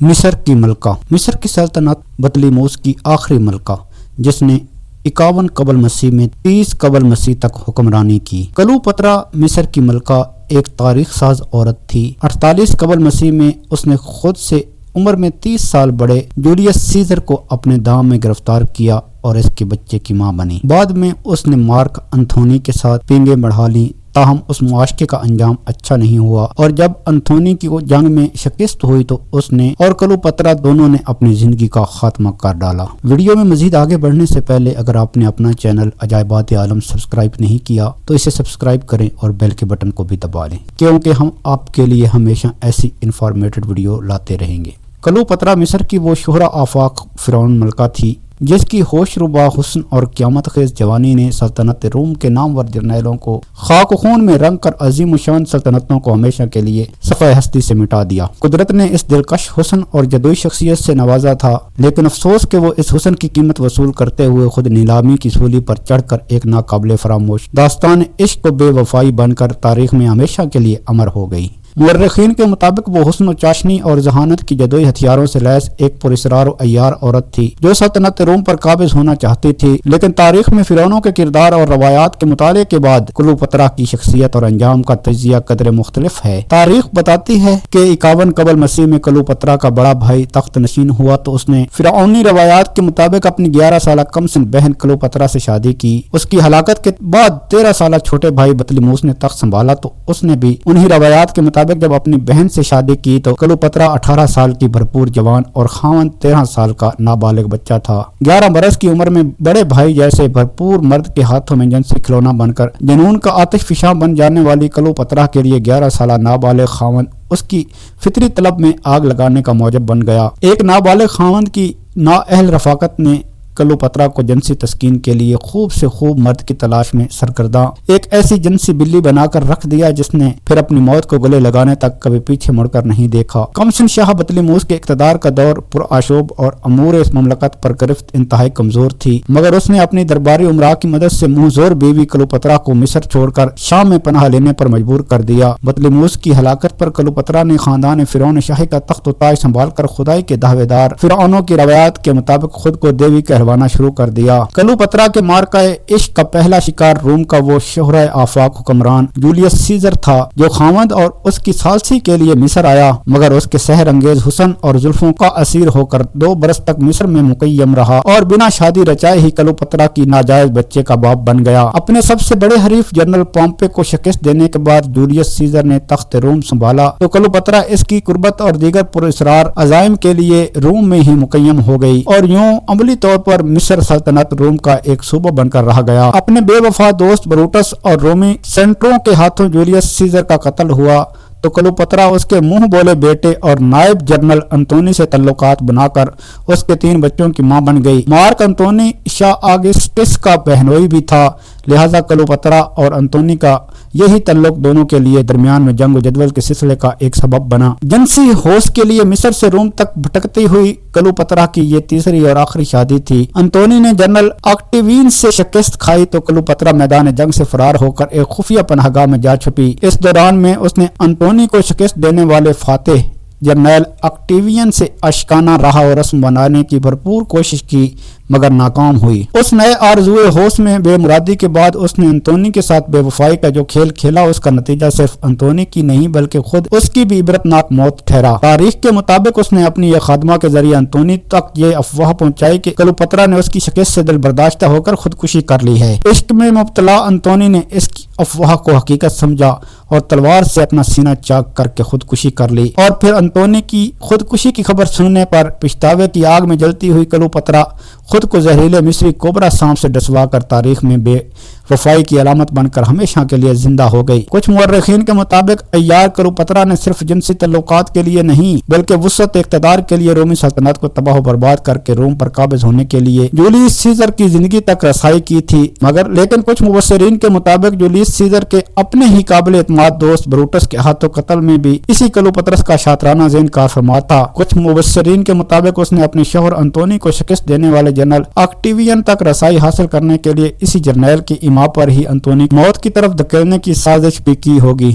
مصر کی ملکہ۔ مصر کی سلطنت بطلیموس کی آخری ملکہ جس نے 51 قبل مسیح میں 30 قبل مسیح تک حکمرانی کی۔ کلوپترا مصر کی ملکہ ایک تاریخ ساز عورت تھی۔ 48 قبل مسیح میں اس نے خود سے عمر میں 30 سال بڑے جولیس سیزر کو اپنے دام میں گرفتار کیا اور اس کے بچے کی ماں بنی۔ بعد میں اس نے مارک انتھونی کے ساتھ پینگیں بڑھا لیں، تاہم اس معاشقے کا انجام اچھا نہیں ہوا اور جب انتھونی کی جنگ میں شکست ہوئی تو اس نے اور کلوپترا دونوں نے اپنی زندگی کا خاتمہ کر ڈالا۔ ویڈیو میں مزید آگے بڑھنے سے پہلے اگر آپ نے اپنا چینل عجائبات عالم سبسکرائب نہیں کیا تو اسے سبسکرائب کریں اور بیل کے بٹن کو بھی دبا لیں کیونکہ ہم آپ کے لیے ہمیشہ ایسی انفارمیٹڈ ویڈیو لاتے رہیں گے۔ کلوپترا مصر کی وہ شہرہ آفاق فرعون ملکہ تھی جس کی ہوش ربا حسن اور قیامت خیز جوانی نے سلطنت روم کے نامور جرنیلوں کو خاک و خون میں رنگ کر عظیم الشان سلطنتوں کو ہمیشہ کے لیے صفحہ ہستی سے مٹا دیا۔ قدرت نے اس دلکش حسن اور جدوئی شخصیت سے نوازا تھا، لیکن افسوس کہ وہ اس حسن کی قیمت وصول کرتے ہوئے خود نیلامی کی سولی پر چڑھ کر ایک ناقابل فراموش داستان عشق و بے وفائی بن کر تاریخ میں ہمیشہ کے لیے امر ہو گئی۔ مورخین کے مطابق وہ حسن و چاشنی اور ذہانت کی جدوئی ہتھیاروں سے لیس ایک پراسرار و عیار عورت تھی جو سلطنت روم پر قابض ہونا چاہتی تھی، لیکن تاریخ میں فرعونوں کے کردار اور روایات کے مطالعے کے بعد کلوپترا کی شخصیت اور انجام کا تجزیہ قدر مختلف ہے۔ تاریخ بتاتی ہے کہ 51 قبل مسیح میں کلوپترا کا بڑا بھائی تخت نشین ہوا تو اس نے فرعونی روایات کے مطابق اپنی 11 سالہ کم سن بہن کلوپترا سے شادی کی۔ اس کی ہلاکت کے بعد 13 سالہ چھوٹے بھائی بطلیموس نے تخت سنبھالا تو اس نے بھی انہی روایات کے مطابق جب اپنی بہن سے شادی کی تو کلوپترا 18 سال کی بھرپور جوان اور خاوند 13 سال کا نابالغ بچہ تھا۔ 11 برس کی عمر میں بڑے بھائی جیسے بھرپور مرد کے ہاتھوں میں جنسی کھلونا بن کر جنون کا آتش فشاں بن جانے والی کلوپترا کے لیے 11 سالہ نابالغ خاوند اس کی فطری طلب میں آگ لگانے کا موجب بن گیا۔ ایک نابالغ خاوند کی نااہل رفاقت نے کلوپترا کو جنسی تسکین کے لیے خوب سے خوب مرد کی تلاش میں سرگرداں ایک ایسی جنسی بلی بنا کر رکھ دیا جس نے پھر اپنی موت کو گلے لگانے تک کبھی پیچھے مڑ کر نہیں دیکھا۔ کمسن شاہ بطلیموس کے اقتدار کا دور پرآشوب اور امور اس مملکت پر گرفت انتہائی کمزور تھی، مگر اس نے اپنی درباری امراء کی مدد سے منہ زور بیوی کلوپترا کو مصر چھوڑ کر شام میں پناہ لینے پر مجبور کر دیا۔ بطلیموس کی ہلاکت پر کلوپترا نے خاندان فرعون شاہی کا تخت و تاج سنبھال کر خدائی کے دعوے دار فرعونوں کی روایات کے مطابق خود کو دیوی کہلوانا شروع کر دیا۔ کلوپترا کے مارکہ عشق کا پہلا شکار روم کا وہ شہرہ آفاق حکمران جولیس سیزر تھا جو خاوند اور اس کی ثالثی کے لیے مصر آیا، مگر اس کے سحر انگیز حسن اور زلفوں کا اسیر ہو کر 2 برس تک مصر میں مقیم رہا اور بنا شادی رچائے ہی کلوپترا کی ناجائز بچے کا باپ بن گیا۔ اپنے سب سے بڑے حریف جنرل پومپے کو شکست دینے کے بعد جولیس سیزر نے تخت روم سنبھالا تو کلوپترا اس کی قربت اور دیگر پراسرار عزائم کے لیے روم میں ہی مقیم ہو گئی اور یوں عملی طور پر مصر سلطنت روم کا ایک صوبہ بن کر رہ گیا۔ اپنے بے وفا دوست بروٹس اور رومی سینٹروں کے ہاتھوں جولیس سیزر کا قتل ہوا تو کلوپترا اس کے منہ بولے بیٹے اور نائب جنرل انتونی سے تعلقات بنا کر اس کے 3 بچوں کی ماں بن گئی۔ مارک انتونی شاہ آگسٹس کا بہنوئی بھی تھا، لہذا کلوپترا اور انتونی کا یہی تعلق دونوں کے لیے درمیان میں جنگ و جدول کے سلسلے کا ایک سبب بنا۔ جنسی ہوش کے لیے مصر سے روم تک بھٹکتی ہوئی کلوپترا کی یہ تیسری اور آخری شادی تھی۔ انتونی نے جنرل آکٹیوین سے شکست کھائی تو کلوپترا میدان جنگ سے فرار ہو کر ایک خفیہ پناہ گاہ میں جا چھپی۔ اس دوران میں اس نے انتونی کو شکست دینے والے فاتح جنرل آکٹیوین سے اشکانہ راہ و رسم بنانے کی بھرپور کوشش کی مگر ناکام ہوئی۔ اس نئے آرزوئے ہوش میں بے مرادی کے بعد اس نے انتونی کے ساتھ بے وفائی کا جو کھیل کھیلا اس کا نتیجہ صرف انتونی کی نہیں بلکہ خود اس کی بھی عبرتناک موت ٹھہرا۔ تاریخ کے مطابق اس نے اپنی ایک خادمہ کے ذریعے انتونی تک یہ افواہ پہنچائی کہ کلوپترا نے اس کی شکست سے دل برداشتہ ہو کر خودکشی کر لی ہے۔ عشق میں مبتلا انتونی نے اس کی افواہ کو حقیقت سمجھا اور تلوار سے اپنا سینہ چاک کر کے خودکشی کر لی اور پھر انتونی کی خودکشی کی خبر سننے پر پچھتاوے کی آگ میں جلتی ہوئی کلوپترا خود کو زہریلے مصری کوبرا سانپ سے ڈسوا کر تاریخ میں بے وفائی کی علامت بن کر ہمیشہ کے لیے زندہ ہو گئی۔ کچھ مورخین کے مطابق عیار کلوپترا نے صرف جنسی تعلقات کے لیے نہیں بلکہ وسعت اقتدار کے لیے رومی سلطنت کو تباہ و برباد کر کے روم پر قابض ہونے کے لیے جولیس سیزر کی زندگی تک رسائی کی تھی، لیکن کچھ مبصرین کے مطابق جولیس سیزر کے اپنے ہی قابل اعتماد دوست بروٹس کے ہاتھوں قتل میں بھی اسی کلوپترس کا شاطرانہ ذہن کار فرما تھا۔ کچھ مبصرین کے مطابق اس نے اپنے شوہر انتونی کو شکست دینے والے جنرل آکٹیوین تک رسائی حاصل کرنے کے لیے اسی جرنیل کی ایما پر ہی انتونی موت کی طرف دھکیلنے کی سازش بھی کی ہوگی۔